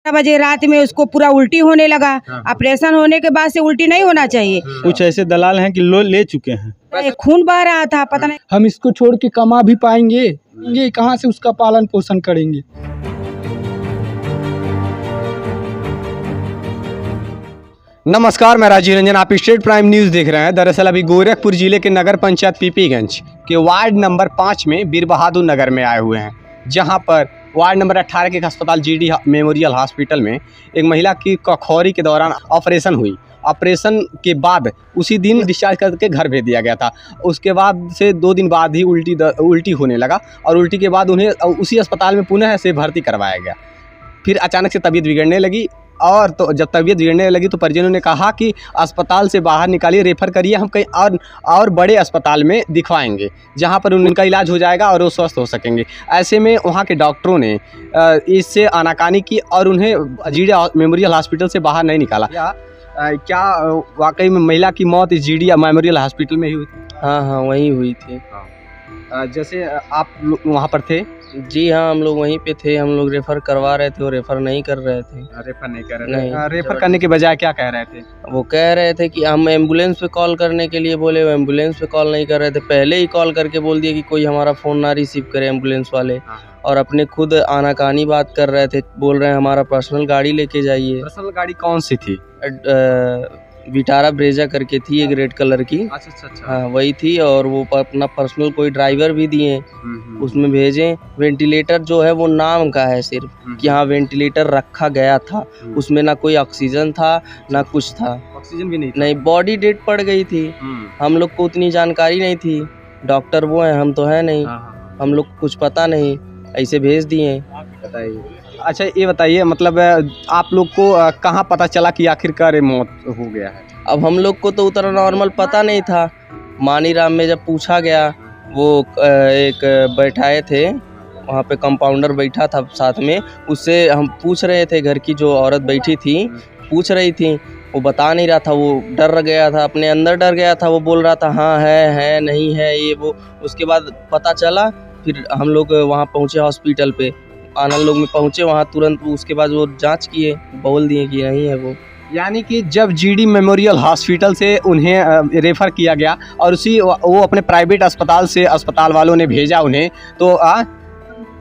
बजे रात में उसको पूरा उल्टी होने लगा। ऑपरेशन होने के बाद से उल्टी नहीं होना चाहिए। कुछ ऐसे दलाल हैं कि ले चुके हैं, खून बह रहा था, पता नहीं। हम इसको छोड़ के कमा भी पाएंगे, ये कहाँ से उसका पालन पोषण करेंगे। नमस्कार, मैं राजीव रंजन, आप स्टेट प्राइम न्यूज़ देख रहे हैं। दरअसल अभी गोरखपुर जिले के नगर पंचायत पीपीगंज के वार्ड नंबर 5 में वीर बहादुर नगर में आए हुए हैं, जहां पर वार्ड नंबर 18 के अस्पताल जीडी मेमोरियल हॉस्पिटल में एक महिला की कखौरी के दौरान ऑपरेशन हुई। ऑपरेशन के बाद उसी दिन डिस्चार्ज करके घर भेज दिया गया था। उसके बाद से 2 दिन बाद ही उल्टी होने लगा और उल्टी के बाद उन्हें उसी अस्पताल में पुनः से भर्ती करवाया गया। फिर अचानक से तबीयत बिगड़ने लगी और तो जब तबीयत बिगड़ने लगी तो परिजनों ने कहा कि अस्पताल से बाहर निकालिए, रेफ़र करिए, हम कहीं और बड़े अस्पताल में दिखवाएंगे जहां पर उनका इलाज हो जाएगा और वो स्वस्थ हो सकेंगे। ऐसे में वहां के डॉक्टरों ने इससे आनाकानी की और उन्हें जीडी मेमोरियल हॉस्पिटल से बाहर नहीं निकाला। क्या वाकई में महिला की मौत इस जीडी मेमोरियल हॉस्पिटल में ही हुई थी? हाँ, वहीं हुई थी। जैसे आप वहाँ पर थे? जी हाँ, हम लोग वहीं पे थे। हम लोग रेफ़र करवा रहे थे, वो रेफ़र नहीं कर रहे थे। रेफर नहीं कर रहे थे? रेफर करने के बजाय क्या कह रहे थे? वो कह रहे थे कि हम एम्बुलेंस पे कॉल करने के लिए बोले, वो एम्बुलेंस पे कॉल नहीं कर रहे थे। पहले ही कॉल करके बोल दिया कि कोई हमारा फ़ोन ना रिसीव करे एम्बुलेंस वाले, और अपने खुद आनाकानी बात कर रहे थे। बोल रहे हैं हमारा पर्सनल गाड़ी लेके जाइए। पर्सनल गाड़ी कौन सी थी? विटारा ब्रेजा करके थी, एक रेड कलर की। अच्छा। हाँ, वही थी। और वो अपना पर्सनल कोई ड्राइवर भी दिए, उसमें भेजें। वेंटिलेटर जो है वो नाम का है सिर्फ, कि हाँ वेंटिलेटर रखा गया था, उसमें ना कोई ऑक्सीजन था ना कुछ था। ऑक्सीजन भी नहीं था? नहीं, बॉडी डेड पड़ गई थी। हम लोग को उतनी जानकारी नहीं थी, डॉक्टर वो हैं, हम तो है नहीं, हम लोग को कुछ पता नहीं, ऐसे भेज दिए। बताइए। अच्छा ये बताइए, मतलब आप लोग को कहाँ पता चला कि आखिरकार मौत हो गया है? अब हम लोग को तो उतना नॉर्मल पता नहीं था। मानीराम में जब पूछा गया, वो एक बैठाए थे वहाँ पे, कंपाउंडर बैठा था साथ में, उससे हम पूछ रहे थे, घर की जो औरत बैठी थी पूछ रही थी, वो बता नहीं रहा था, वो डर गया था, अपने अंदर डर गया था। वो बोल रहा था हाँ है नहीं है ये वो। उसके बाद पता चला, फिर हम लोग वहाँ पहुँचे हॉस्पिटल पे, आनंद लोग में पहुँचे वहाँ तुरंत। उसके बाद वो जांच किए, बोल दिए कि नहीं है वो। यानी कि जब जीडी मेमोरियल हॉस्पिटल से उन्हें रेफ़र किया गया और वो अपने प्राइवेट अस्पताल से अस्पताल वालों ने भेजा उन्हें, तो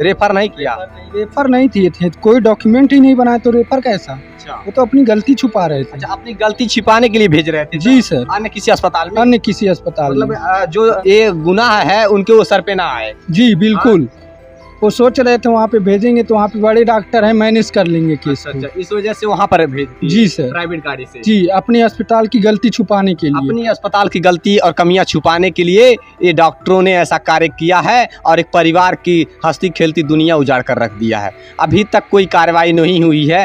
रेफ़र नहीं किया? रेफर नहीं थे, कोई डॉक्यूमेंट ही नहीं बनाए तो रेफर कैसा? वो तो अपनी गलती छुपा रहे थे। अच्छा, अपनी गलती छिपाने के लिए भेज रहे थे? जी सर। अन्य किसी अस्पताल में? अन्य किसी अस्पताल में। मतलब जो ये गुनाह है उनके वो सर पे ना आए। जी बिल्कुल। वो सोच रहे थे वहाँ पे भेजेंगे तो वहाँ पे बड़े डॉक्टर हैं, मैनेज कर लेंगे केस को। अच्छा, इस वजह से वहाँ पर भेज दिए? जी सर, प्राइवेट गाड़ी से? जी, अपने अस्पताल की गलती छुपाने के लिए। अपनी अस्पताल की गलती और कमियां छुपाने के लिए ये डॉक्टरों ने ऐसा कार्य किया है और एक परिवार की हंसती खेलती दुनिया उजाड़ कर रख दिया है। अभी तक कोई कार्रवाई नहीं हुई है।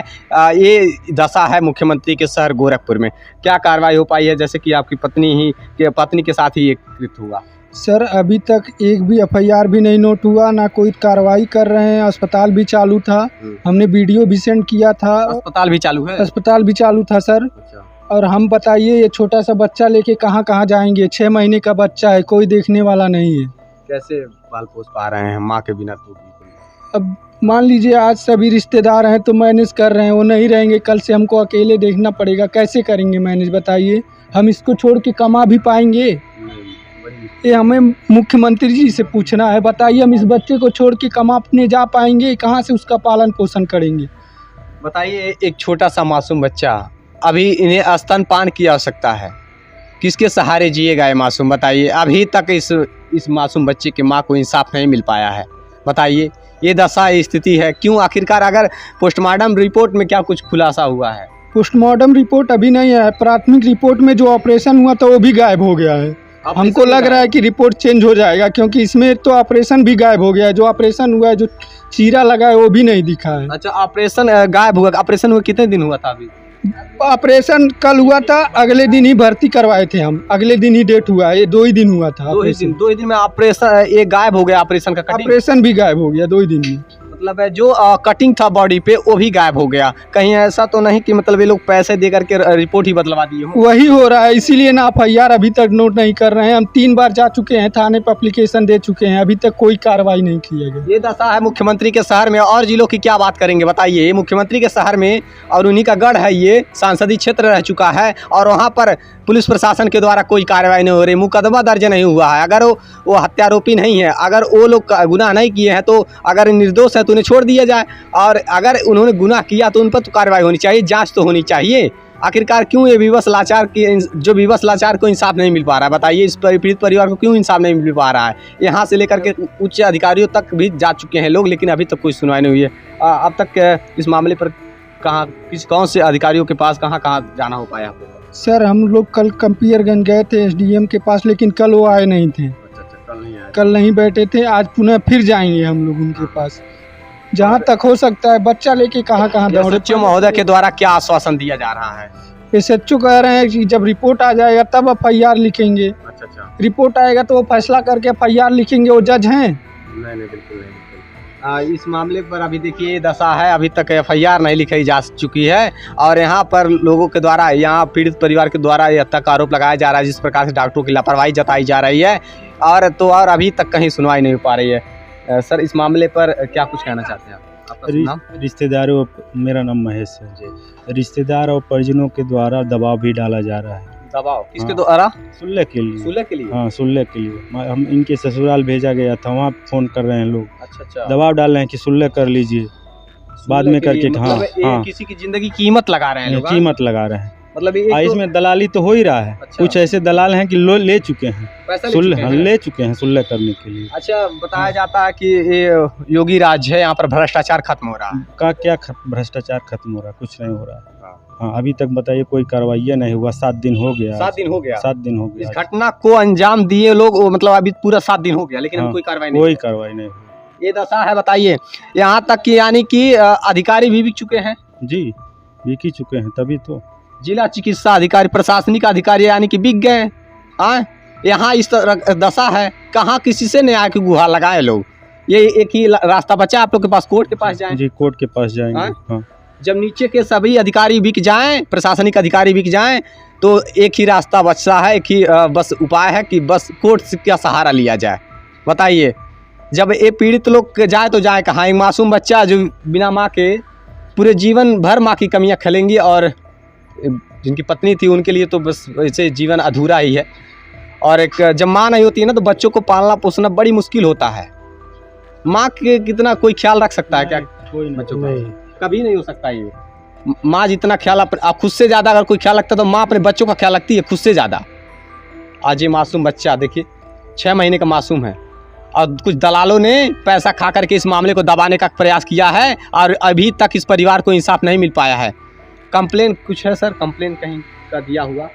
ये दशा है मुख्यमंत्री के शहर गोरखपुर में। क्या कार्रवाई हो पाई है, जैसे कि आपकी पत्नी के साथ ही ये कृत्य हुआ? सर अभी तक एक भी एफआईआर भी नहीं नोट हुआ, ना कोई कार्रवाई कर रहे हैं। अस्पताल भी चालू था, हमने वीडियो भी सेंड किया था। अस्पताल भी चालू है? अस्पताल भी चालू था सर। अच्छा। और हम बताइए, ये छोटा सा बच्चा लेके कहाँ कहाँ जाएंगे? 6 महीने का बच्चा है, कोई देखने वाला नहीं है। कैसे पाल पोस पा रहे हैं माँ के बिना? तो अब मान लीजिए आज सभी रिश्तेदार हैं तो मैनेज कर रहे हैं, वो नहीं रहेंगे, कल से हमको अकेले देखना पड़ेगा। कैसे करेंगे मैनेज बताइए? हम इसको छोड़ के कमा भी पाएंगे? ये हमें मुख्यमंत्री जी से पूछना है। बताइए, हम इस बच्चे को छोड़ के कमाने जा पाएंगे? कहाँ से उसका पालन पोषण करेंगे? बताइए, एक छोटा सा मासूम बच्चा, अभी इन्हें स्तनपान की आवश्यकता है, किसके सहारे जिएगा ये मासूम? बताइए, अभी तक इस मासूम बच्चे के माँ को इंसाफ नहीं मिल पाया है। बताइए, ये दशा स्थिति है क्यों? आखिरकार अगर पोस्टमार्टम रिपोर्ट में क्या कुछ खुलासा हुआ है? पोस्टमार्टम रिपोर्ट अभी नहीं है। प्राथमिक रिपोर्ट में जो ऑपरेशन हुआ था वो भी गायब हो गया है। हमको लग रहा है कि रिपोर्ट चेंज हो जाएगा, क्योंकि इसमें तो ऑपरेशन भी गायब हो गया है। जो ऑपरेशन हुआ है, जो चीरा लगा है, वो भी नहीं दिखा है। अच्छा, ऑपरेशन गायब हुआ? ऑपरेशन हुआ कितने दिन हुआ था? अभी ऑपरेशन कल हुआ था, अगले दिन ही भर्ती करवाए थे हम, अगले दिन ही डेट हुआ है। ये 2 ही दिन हुआ था। 2 ही दिन में ऑपरेशन ये गायब हो गया? ऑपरेशन का ऑपरेशन भी गायब हो गया 2 ही दिन में। मतलब है जो कटिंग था बॉडी पे वो भी गायब हो गया। कहीं ऐसा तो नहीं कि मतलब ये लोग पैसे दे करके रिपोर्ट ही बदलवा दिए हो? वही हो रहा है, इसीलिए ना FIR अभी तक नोट नहीं कर रहे हैं। हम 3 बार जा चुके हैं, थाने पर एप्लीकेशन दे चुके हैं, अभी तक कोई कार्रवाई नहीं किया गया। ये दशा है मुख्यमंत्री के शहर में। और जिलों की क्या बात करेंगे बताइए? ये मुख्यमंत्री के शहर में और उन्हीं का गढ़ है, ये सांसदीय क्षेत्र रह चुका है और वहाँ पर पुलिस प्रशासन के द्वारा कोई कार्रवाई नहीं हो रही, मुकदमा दर्ज नहीं हुआ है। अगर वो हत्यारोपी नहीं है, अगर वो लोग गुनाह नहीं किए हैं, तो अगर निर्दोष है तो उन्हें छोड़ दिया जाए, और अगर उन्होंने गुनाह किया तो उन पर तो कार्रवाई होनी चाहिए, जांच तो होनी चाहिए। आखिरकार क्यों ये विवश लाचार की जो विवश लाचार को इंसाफ नहीं मिल पा रहा है? बताइए, इस पीड़ित परिवार को क्यों इंसाफ नहीं मिल पा रहा है? यहाँ से लेकर के उच्च अधिकारियों तक भी जा चुके हैं लोग, लेकिन अभी तक कोई सुनवाई नहीं हुई है। अब तक इस मामले पर कौन से अधिकारियों के पास कहाँ जाना हो पाया आपको? सर हम लोग कल कंपियरगंज गए थे SDM के पास, लेकिन कल वो आए नहीं थे। कल नहीं बैठे थे, आज पुनः फिर जाएंगे हम लोग उनके पास। जहाँ तक हो सकता है बच्चा लेके कहाँ दौड़े। SHO महोदय के द्वारा क्या आश्वासन दिया जा रहा है? SHO कह रहे हैं कि जब रिपोर्ट आ जाएगा तब FIR लिखेंगे। रिपोर्ट आएगा तो वो फैसला करके FIR लिखेंगे, वो जज हैं। नहीं बिल्कुल नहीं। इस मामले पर अभी देखिए ये दशा है, अभी तक FIR नहीं लिखाई जा चुकी है और यहाँ पर लोगों के द्वारा, यहाँ पीड़ित परिवार के द्वारा ये हत्या का आरोप लगाया जा रहा है, जिस प्रकार से डॉक्टरों की लापरवाही जताई जा रही है और अभी तक कहीं सुनवाई नहीं हो पा रही है। सर इस मामले पर क्या कुछ कहना चाहते हैं आप? आपका नाम? रिश्तेदारों, मेरा नाम महेश है जी। रिश्तेदार और परिजनों के द्वारा दबाव भी डाला जा रहा है। दबाव किसके द्वारा? सुलह के लिए। सुलह के लिए? हाँ, सुलह के लिए। हम इनके ससुराल भेजा गया था, वहाँ फोन कर रहे हैं लोग। अच्छा। दबाव डाल रहे हैं कि सुलह कर लीजिए, बाद में करके। मतलब हाँ, किसी की जिंदगी कीमत लगा रहे हैं लोग। कीमत लगा रहे हैं, मतलब इसमें दलाली तो हो ही रहा है। अच्छा। कुछ ऐसे दलाल हैं कि ले चुके हैं, पैसा ले चुके हैं सुलह करने के लिए। अच्छा, बताया जाता है कि ये योगी राज है, यहाँ पर भ्रष्टाचार खत्म हो रहा है। क्या भ्रष्टाचार खत्म हो रहा है? कुछ नहीं हो रहा है। हाँ, अभी तक बताइए कोई कार्रवाई नहीं हुआ। 7 दिन हो गया। 7 दिन हो गया। 7 दिन हो गया। इस घटना को अंजाम दिए लोग, मतलब अभी पूरा 7 दिन हो गया, लेकिन हाँ, कोई कार्रवाई नहीं हुई। ये दशा है बताइए, यहाँ तक कि यानी कि अधिकारी भी बिक चुके हैं। जी, बिक ही चुके हैं, तभी तो जिला चिकित्सा अधिकारी, प्रशासनिक अधिकारी यानी कि बिक गए। हाँ, यहाँ इस तरह दशा है, कहाँ किसी से न्याय की गुहार लगाए लोग। ये एक ही रास्ता बचा आप लोग के पास, कोर्ट के पास जाएं। जी, कोर्ट के पास जाएंगे। हाँ। जब नीचे के सभी अधिकारी बिक जाएं, प्रशासनिक अधिकारी बिक जाएं, तो एक ही रास्ता बचता है, एक ही बस उपाय है कि बस कोर्ट का सहारा लिया जाए। बताइए, जब ये पीड़ित लोग जाए तो जाए कहाँ? एक मासूम बच्चा जो बिना माँ के पूरे जीवन भर माँ की कमियाँ खलेंगी, और जिनकी पत्नी थी उनके लिए तो बस ऐसे जीवन अधूरा ही है। और एक जब माँ नहीं होती है ना, तो बच्चों को पालना पोसना बड़ी मुश्किल होता है। माँ के कितना कोई ख्याल रख सकता है क्या? कोई बच्चों का कभी नहीं हो सकता ये। माँ जितना ख्याल आप खुद से ज़्यादा अगर कोई ख्याल रखता है, तो माँ अपने बच्चों का ख्याल रखती है खुद से ज़्यादा। आज ये मासूम बच्चा देखिए 6 महीने का मासूम है, और कुछ दलालों ने पैसा खा करके इस मामले को दबाने का प्रयास किया है, और अभी तक इस परिवार को इंसाफ नहीं मिल पाया है। कंप्लेन कुछ है सर? कंप्लेन कहीं का दिया हुआ?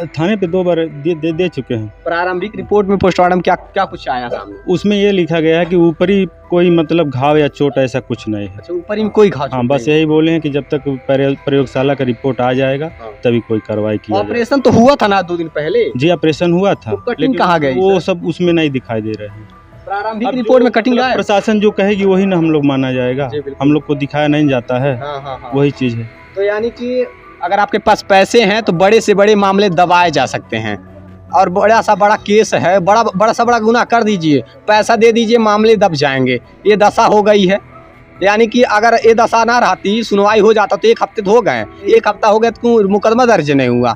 थाने पे 2 बार दे चुके हैं। प्रारंभिक रिपोर्ट में पोस्टमार्टम क्या कुछ आया सामने? उसमें ये लिखा गया है कि ऊपरी कोई मतलब घाव या चोट ऐसा कुछ नहीं है। अच्छा, ऊपरी में कोई घाव? हाँ, बस यही बोले हैं कि जब तक प्रयोगशाला का रिपोर्ट आ जाएगा तभी कोई कार्रवाई की। ऑपरेशन तो हुआ था ना 2 दिन पहले? जी, ऑपरेशन हुआ था, लेकिन कहाँ गई? वो सब उसमें नहीं दिखाई दे रहे हैं। प्रारंभिक रिपोर्ट में कटिंग है। प्रशासन जो कहेगी वही ना हम लोग माना जाएगा, हम लोग को दिखाया नहीं जाता है। वही चीज़ है। तो यानी कि अगर आपके पास पैसे हैं तो बड़े से बड़े मामले दबाए जा सकते हैं, और बड़ा सा बड़ा केस है, बड़ा सा बड़ा गुनाह कर दीजिए, पैसा दे दीजिए, मामले दब जाएंगे। ये दशा हो गई है। यानी कि अगर ये दशा ना रहती, सुनवाई हो जाता तो 1 हफ्ते तो हो गए। 1 हफ्ता हो गया तो क्यों मुकदमा दर्ज नहीं हुआ?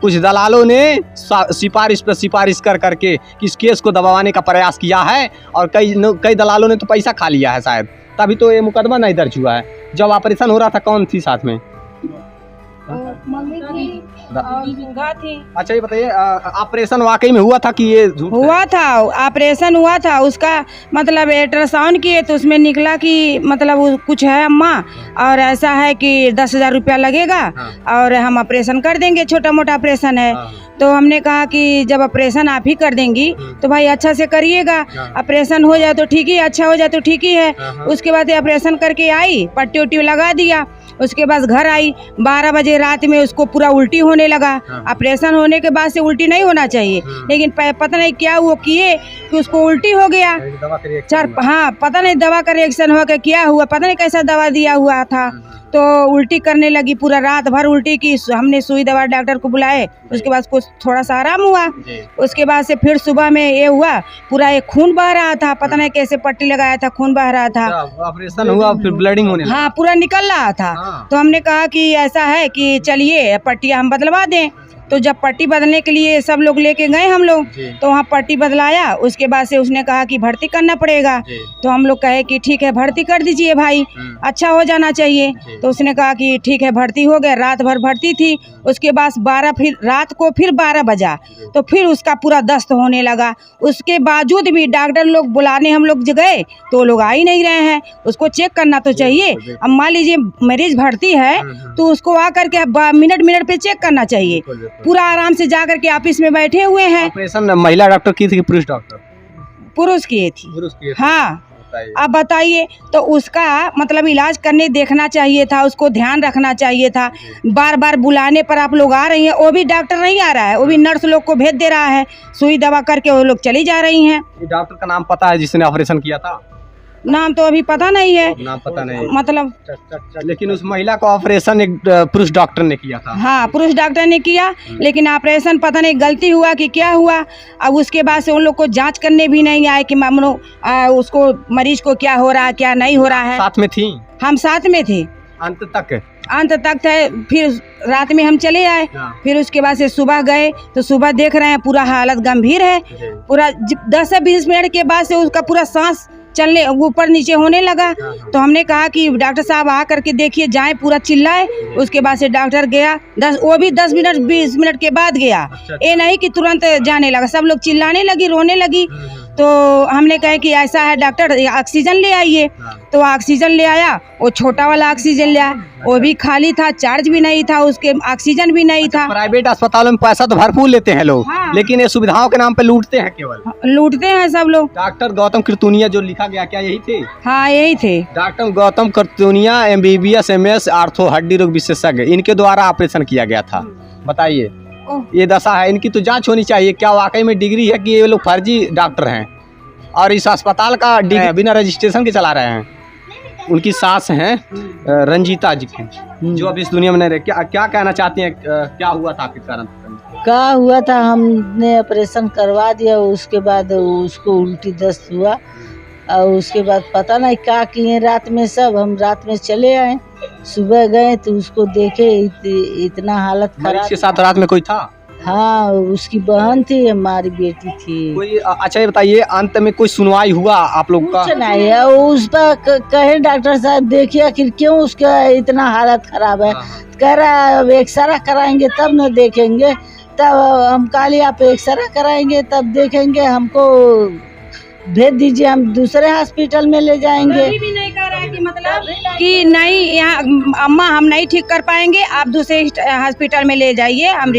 कुछ दलालों ने सिफारिश पर सिफारिश कर करके इस केस को दबाने का प्रयास किया है, और कई दलालों ने तो पैसा खा लिया है शायद, तभी तो ये मुकदमा नहीं दर्ज हुआ है। जब ऑपरेशन हो रहा था कौन थी साथ में? मम्मी थी और जिंगा थी। अच्छा, ये बताइए, ऑपरेशन वाकई में हुआ था कि ये झूठ है? हुआ था, ऑपरेशन हुआ था। उसका मतलब अल्ट्रासाउंड किए तो उसमें निकला कि मतलब कुछ है अम्मा, और ऐसा है कि 10,000 रुपया लगेगा और हम ऑपरेशन कर देंगे, छोटा मोटा ऑपरेशन है। तो हमने कहा कि जब ऑपरेशन आप ही कर देंगी तो भाई अच्छा से करिएगा, ऑपरेशन हो जाए तो ठीक ही, अच्छा हो जाए तो ठीक ही है। उसके बाद ऑपरेशन करके आई, पट्टी उट्टी लगा दिया, उसके बाद घर आई 12 बजे रात में, उसको पूरा उल्टी होने लगा। ऑपरेशन होने के बाद से उल्टी नहीं होना चाहिए, लेकिन पता नहीं क्या वो किए कि उसको उल्टी हो गया। हाँ, पता नहीं दवा का रिएक्शन हो गया, क्या हुआ पता नहीं, कैसा दवा दिया हुआ था, तो उल्टी करने लगी, पूरा रात भर उल्टी की। हमने सुई दवा डॉक्टर को बुलाए, उसके बाद कुछ थोड़ा सा आराम हुआ। उसके बाद से फिर सुबह में ये हुआ, पूरा एक खून बह रहा था, पता नहीं कैसे पट्टी लगाया था, खून बह रहा था। ऑपरेशन हुआ फिर ब्लीडिंग होने लगा। हाँ, पूरा निकल रहा था। तो हमने कहा कि ऐसा है कि चलिए पट्टियाँ हम बदलवा दें। तो जब पट्टी बदलने के लिए सब लोग लेके गए हम लोग, तो वहाँ पट्टी बदलाया। उसके बाद से उसने कहा कि भर्ती करना पड़ेगा। तो हम लोग कहे कि ठीक है भर्ती कर दीजिए भाई, अच्छा हो जाना चाहिए। तो उसने कहा कि ठीक है भर्ती हो गया। रात भर भर्ती थी। उसके बाद फिर रात को फिर 12 बजा, तो फिर उसका पूरा दस्त होने लगा। उसके बावजूद भी डॉक्टर लोग बुलाने हम लोग गए तो लोग आ ही नहीं रहे हैं। उसको चेक करना तो चाहिए। अब मान लीजिए मरीज भर्ती है तो उसको आकर के मिनट पे चेक करना चाहिए। पूरा आराम से जा करके ऑफिस में बैठे हुए हैं। ऑपरेशन महिला डॉक्टर की थी कि पुरुष डॉक्टर? पुरुष किए थी। पुरुष किए। हाँ, अब बताइए, तो उसका मतलब इलाज करने देखना चाहिए था, उसको ध्यान रखना चाहिए था। बार बार बुलाने पर आप लोग आ रही हैं, वो भी डॉक्टर नहीं आ रहा है, वो भी नर्स लोग को भेज दे रहा है, सुई दवा करके वो लोग चली जा रही हैं। डॉक्टर का नाम पता है जिसने ऑपरेशन किया था? नाम तो अभी पता नहीं है, नाम पता नहीं मतलब लेकिन उस महिला का ऑपरेशन एक पुरुष डॉक्टर ने किया था। हाँ, पुरुष डॉक्टर ने किया, लेकिन ऑपरेशन पता नहीं गलती हुआ कि क्या हुआ। अब उसके बाद से उन लोग को जांच करने भी नहीं आए कि मामलो उसको मरीज को क्या हो रहा है क्या नहीं हो रहा है। साथ में थी? हम साथ में थे अंत तक थे। फिर रात में हम चले आए। फिर उसके बाद से सुबह गए तो सुबह देख रहे हैं पूरा हालत गंभीर है। पूरा 10 से 20 मिनट के बाद से उसका पूरा सांस चलने ऊपर नीचे होने लगा। तो हमने कहा कि डॉक्टर साहब आ करके देखिए, जाए, पूरा चिल्लाए। उसके बाद से डॉक्टर गया, वो भी 10 मिनट 20 मिनट के बाद गया। ये नहीं कि तुरंत जाने लगा, सब लोग चिल्लाने लगी, रोने लगी। तो हमने कहा कि ऐसा है डॉक्टर, ऑक्सीजन ले आइए। तो ऑक्सीजन ले आया, वो छोटा वाला ऑक्सीजन ले आया, वो भी खाली था, चार्ज भी नहीं था, उसके ऑक्सीजन भी नहीं था। प्राइवेट अस्पतालों में पैसा तो भरपूर लेते हैं लोग। हाँ। लेकिन ये सुविधाओं के नाम पे लूटते हैं, केवल लूटते हैं सब लोग। डॉक्टर गौतम कीर्तनिया जो लिखा गया, क्या यही थे? हाँ, यही थे। Doctor Gautam Kirtania MBBS MS ortho हड्डी रोग विशेषज्ञ, इनके द्वारा ऑपरेशन किया गया था। बताइए, ये दशा है इनकी, तो जांच होनी चाहिए। क्या वाकई में डिग्री है कि ये लोग फर्जी डॉक्टर हैं और इस अस्पताल का बिना रजिस्ट्रेशन के चला रहे हैं? उनकी सास हैं रंजीता जी की, जो अब इस दुनिया में नहीं रहे। क्या कहना चाहती हैं, क्या हुआ था आपके कारण? क्या हुआ था, हमने ऑपरेशन करवा दिया, उसके बाद उसको उल्टी दस्त हुआ और उसके बाद पता नहीं क्या किए रात में। सब हम रात में चले आए, सुबह गए तो उसको देखे इतना हालत खराब। के साथ रात में कोई था? हाँ, उसकी बहन थी, हमारी बेटी थी। कोई अच्छा ये बताइए, अंत में कोई सुनवाई हुआ आप लोग का? कुछ नहीं है, उस पर कहे डॉक्टर साहब देखिए आखिर क्यों उसका इतना हालत खराब है। कह रहा है अब एक्सरा कराएंगे तब न देखेंगे। तब हम कहा आप एक्सरा कराएंगे तब देखेंगे, हमको भेज दीजिए, हम दूसरे हॉस्पिटल में ले जाएंगे। भी नहीं कह रहा है कि मतलब कि नहीं, यहाँ अम्मा हम नहीं ठीक कर पाएंगे, आप दूसरे हॉस्पिटल में ले जाइए, हम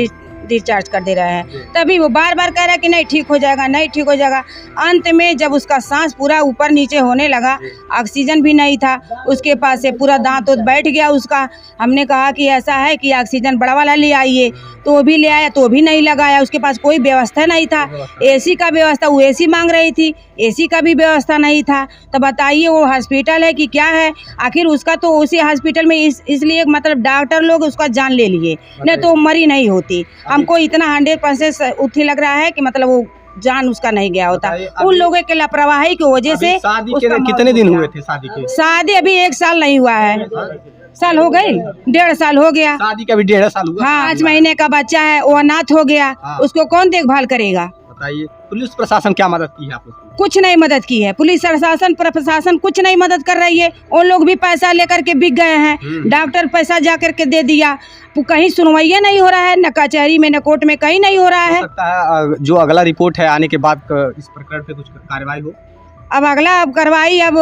डिस्चार्ज कर दे रहे हैं। तभी वो बार बार कह रहा है कि नहीं ठीक हो जाएगा, नहीं ठीक हो जाएगा। अंत में जब उसका सांस पूरा ऊपर नीचे होने लगा, ऑक्सीजन भी नहीं था उसके पास से, पूरा दांत बैठ गया उसका। हमने कहा कि ऐसा है कि ऑक्सीजन बड़ा वाला ले आइए, तो वो भी ले आया, तो भी नहीं लगाया। उसके पास कोई व्यवस्था नहीं था, AC का व्यवस्था, वो AC मांग रही थी, AC का भी व्यवस्था नहीं था। तो बताइए वो हॉस्पिटल है कि क्या है? आखिर उसका तो उसी हॉस्पिटल में इसलिए मतलब डॉक्टर लोग उसका जान ले लिए, नहीं तो मरी नहीं होती। हमको इतना 100% उत्थी लग रहा है कि मतलब वो जान उसका नहीं गया होता। उन लोगों के लापरवाही की वजह से। शादी के कितने दिन हुए थे शादी के? शादी अभी 1 साल नहीं हुआ है, साल हो गए, 1.5 साल हो गया। शादी का भी 1.5 साल हुआ। हाँ, 5 महीने का बच्चा है, वो अनाथ हो गया। उसको कौन देखभाल करेगा? बताइए, पुलिस प्रशासन क्या मदद की है आप लोग? कुछ नहीं मदद की है, पुलिस प्रशासन कुछ नहीं मदद कर रही है। उन लोग भी पैसा लेकर के बिक गए हैं, डॉक्टर पैसा जा करके दे दिया, कहीं सुनवाई नहीं हो रहा है, न कचहरी में न कोर्ट में, कहीं नहीं हो रहा है। हो सकता है जो अगला रिपोर्ट है आने के बाद इस प्रकरण पे कुछ कार्रवाई हो। अब अगला कार्रवाई अब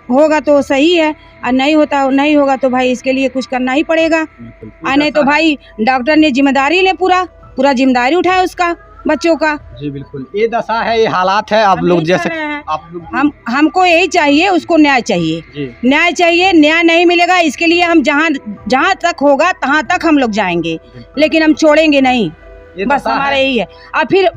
होगा तो सही है, और नहीं होगा तो भाई इसके लिए कुछ करना ही पड़ेगा। नहीं तो भाई डॉक्टर ने जिम्मेदारी ले, पूरा जिम्मेदारी उठाए उसका। बच्चों का। जी बिल्कुल, ये दशा है, ये हालात है। आप लोग जैसे आप लोग हमको यही चाहिए, उसको न्याय चाहिए, जी न्याय चाहिए। न्याय नहीं मिलेगा इसके लिए हम जहाँ तक होगा तहाँ तक हम लोग जाएंगे, लेकिन हम छोड़ेंगे नहीं। ये बस दशा हमारा है। यही है। और फिर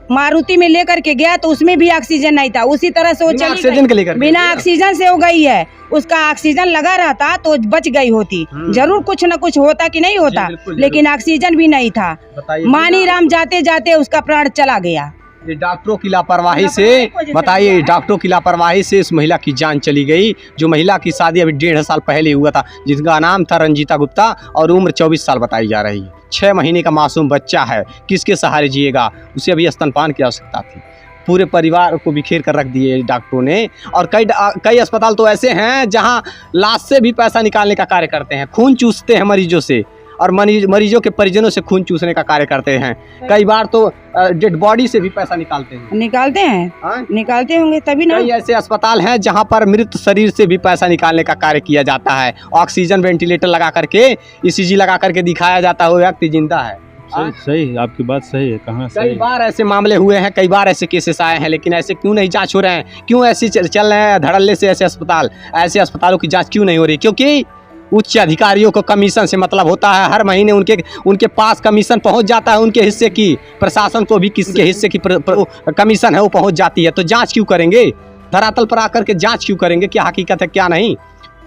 मारुति में लेकर के गया तो उसमें भी ऑक्सीजन नहीं था, उसी तरह से वो बिना चली ऑक्सीजन गई। के लेकर बिना ऑक्सीजन से हो गई है। उसका ऑक्सीजन लगा रहता तो बच गई होती। जरूर कुछ न कुछ होता कि नहीं होता, बिल्कुल, लेकिन ऑक्सीजन भी नहीं था। बताइए मानी राम जाते जाते उसका प्राण चला गया। ये डॉक्टरों की लापरवाही से, बताइए डॉक्टरों की लापरवाही से इस महिला की जान चली गई। जो महिला की शादी अभी 1.5 साल पहले हुआ था, जिसका नाम था रंजीता गुप्ता और उम्र 24 साल बताई जा रही है। 6 महीने का मासूम बच्चा है, किसके सहारे जिएगा? उसे अभी स्तनपान की आवश्यकता थी। पूरे परिवार को बिखेर कर रख दिए डॉक्टरों ने। और कई अस्पताल तो ऐसे हैं जहां लाश से भी पैसा निकालने का कार्य करते हैं, खून चूसते हैं मरीजों से, और मरीजों के परिजनों से खून चूसने का कार्य करते हैं। कई बार तो डेड बॉडी से भी पैसा निकालते हैं। निकालते हैं, हाँ? निकालते होंगे तभी ना। कई ऐसे अस्पताल हैं जहां पर मृत शरीर से भी पैसा निकालने का कार्य किया जाता है। ऑक्सीजन वेंटिलेटर लगा करके, ECG लगा करके दिखाया जाता है वो व्यक्ति जिंदा है। सही, आपकी बात सही है। कहाँ कई बार ऐसे मामले हुए हैं, कई बार ऐसे केसेस आए हैं, लेकिन ऐसे क्यों नहीं जांच हो रहे हैं? क्यों ऐसे चल रहे हैं धड़ल्ले से ऐसे अस्पताल? ऐसे अस्पतालों की जांच क्यों नहीं हो रही? क्योंकि उच्च अधिकारियों को कमीशन से मतलब होता है। हर महीने उनके पास कमीशन पहुंच जाता है, उनके हिस्से की। प्रशासन को भी किसके हिस्से की कमीशन है वो पहुंच जाती है। तो जांच क्यों करेंगे? धरातल पर आकर के जांच क्यों करेंगे? क्या हकीकत है क्या नहीं?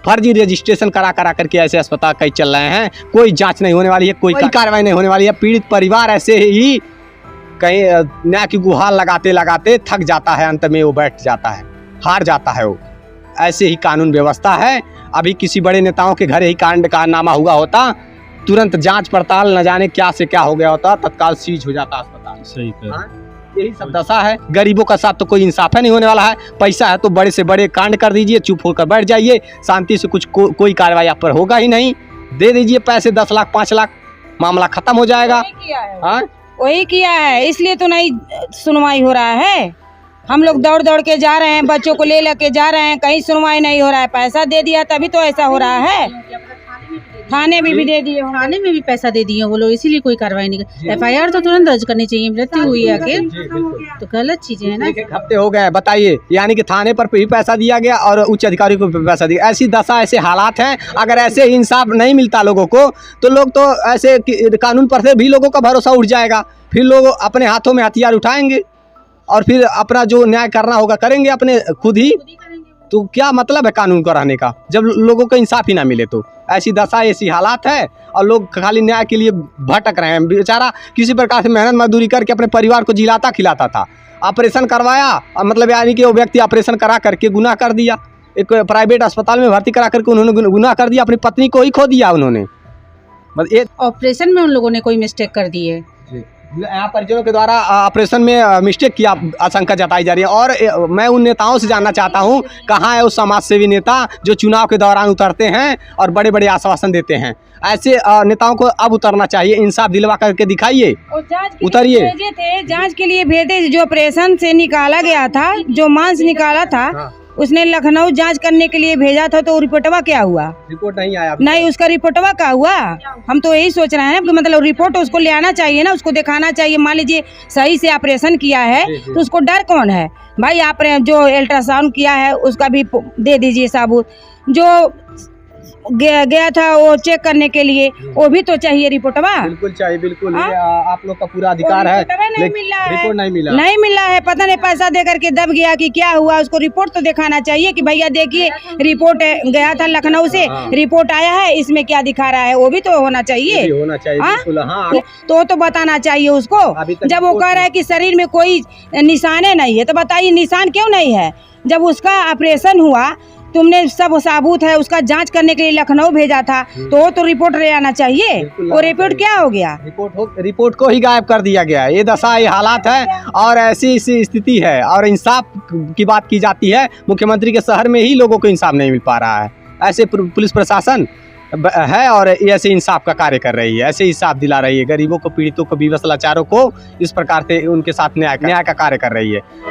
फर्जी रजिस्ट्रेशन करा करके ऐसे अस्पताल कई चल रहे हैं। कोई जांच नहीं होने वाली है, कोई कार्रवाई नहीं होने वाली है। पीड़ित परिवार ऐसे ही कहीं न्याय की गुहार लगाते लगाते थक जाता है, अंत में वो बैठ जाता है, हार जाता है वो। ऐसे ही कानून व्यवस्था है। अभी किसी बड़े नेताओं के घर ही कांड कारनामा हुआ होता, तुरंत जांच पड़ताल न जाने क्या से क्या हो गया होता, तत्काल सीज हो जाता अस्पताल। सही कह यही सब दशा है। गरीबों का साथ तो कोई इंसाफ है नहीं होने वाला है। पैसा है तो बड़े से बड़े कांड कर दीजिए, चुप होकर बैठ जाइए, शांति से कोई कार्रवाई आप पर होगा ही नहीं। दे दीजिए पैसे 10 लाख 5 लाख, मामला खत्म हो जाएगा। वही किया है, इसलिए तो नहीं सुनवाई हो रहा है। हम लोग दौड़ दौड़ के जा रहे हैं, बच्चों को ले लेके जा रहे हैं, कहीं सुनवाई नहीं हो रहा है। पैसा दे दिया तभी तो ऐसा हो रहा है। थाने में भी दे दिए, थाने में भी पैसा दे दिए वो लोग, इसीलिए कोई कार्रवाई नहीं कर। FIR तो तुरंत दर्ज करनी चाहिए, मृत्यु हुई है आखिर, तो गलत चीजें है ना। एक हफ्ते हो गए, बताइए, यानी कि थाने पर भी पैसा दिया गया और उच्च अधिकारी को भी पैसा दिया। ऐसी दशा, ऐसे हालात हैं। अगर ऐसे इंसाफ नहीं मिलता लोगों को, तो लोग तो ऐसे कानून पर से भी लोगों का भरोसा उठ जाएगा। फिर लोग अपने हाथों में हथियार उठाएंगे और फिर अपना जो न्याय करना होगा करेंगे अपने खुद ही। तो क्या मतलब है कानून को रहने का जब लोगों को इंसाफ ही ना मिले? तो ऐसी दशा, ऐसी हालात है और लोग खाली न्याय के लिए भटक रहे हैं। बेचारा किसी प्रकार से मेहनत मजदूरी करके अपने परिवार को जिलाता खिलाता था, ऑपरेशन करवाया, मतलब यानी कि वो व्यक्ति ऑपरेशन करा करके गुनाह कर दिया। एक प्राइवेट अस्पताल में भर्ती करा करके उन्होंने गुनाह कर दिया, अपनी पत्नी को ही खो दिया उन्होंने। ऑपरेशन में उन लोगों ने कोई मिस्टेक कर दी है। यहाँ परिजनों के द्वारा ऑपरेशन में मिस्टेक की आशंका जताई जा रही है। और मैं उन नेताओं से जानना चाहता हूँ, कहाँ है वो समाज सेवी नेता जो चुनाव के दौरान उतरते हैं और बड़े बड़े आश्वासन देते हैं? ऐसे नेताओं को अब उतरना चाहिए, इंसाफ दिलवा करके दिखाइए, उतरिए। भेजे थे जांच के लिए, भेजे जो ऑपरेशन से निकाला गया था, जो मांस निकाला था, उसने लखनऊ जांच करने के लिए भेजा था, तो रिपोर्टवा क्या हुआ? रिपोर्ट नहीं आया नहीं, उसका रिपोर्टवा क्या हुआ? हम तो यही सोच रहे हैं कि मतलब रिपोर्ट उसको ले आना चाहिए ना, उसको दिखाना चाहिए। मान लीजिए सही से ऑपरेशन किया है तो उसको डर कौन है भाई? आप जो अल्ट्रासाउंड किया है उसका भी दे दीजिए सबूत। जो गया था वो चेक करने के लिए, वो भी तो चाहिए रिपोर्टवा। बिल्कुल चाहिए, बिल्कुल। ये आप लोग का पूरा अधिकार है। रिपोर्ट नहीं मिला है, पता नहीं पैसा दे करके दब गया कि क्या हुआ। उसको रिपोर्ट तो दिखाना चाहिए कि भैया देखिए रिपोर्ट गया था लखनऊ से, रिपोर्ट आया है, इसमें क्या दिखा रहा है, वो भी तो होना चाहिए। तो बताना चाहिए उसको। जब वो कह रहा है कि शरीर में कोई निशाने नहीं है, तो बताइए निशान क्यों नहीं है? जब उसका ऑपरेशन हुआ, तुमने सब सबूत है, उसका जांच करने के लिए लखनऊ भेजा था, तो वो तो रिपोर्ट ले आना चाहिए। वो रिपोर्ट क्या हो गया? रिपोर्ट को ही गायब कर दिया गया। ये दशा, ये हालात है और ऐसी स्थिति है। और इंसाफ की बात की जाती है, मुख्यमंत्री के शहर में ही लोगों को इंसाफ नहीं मिल पा रहा है। ऐसे पुलिस प्रशासन है और ऐसे इंसाफ का कार्य कर रही है, ऐसे इंसाफ दिला रही है गरीबों को, पीड़ितों को, विवश लाचारों को, इस प्रकार से उनके साथ न्याय का कार्य कर रही है।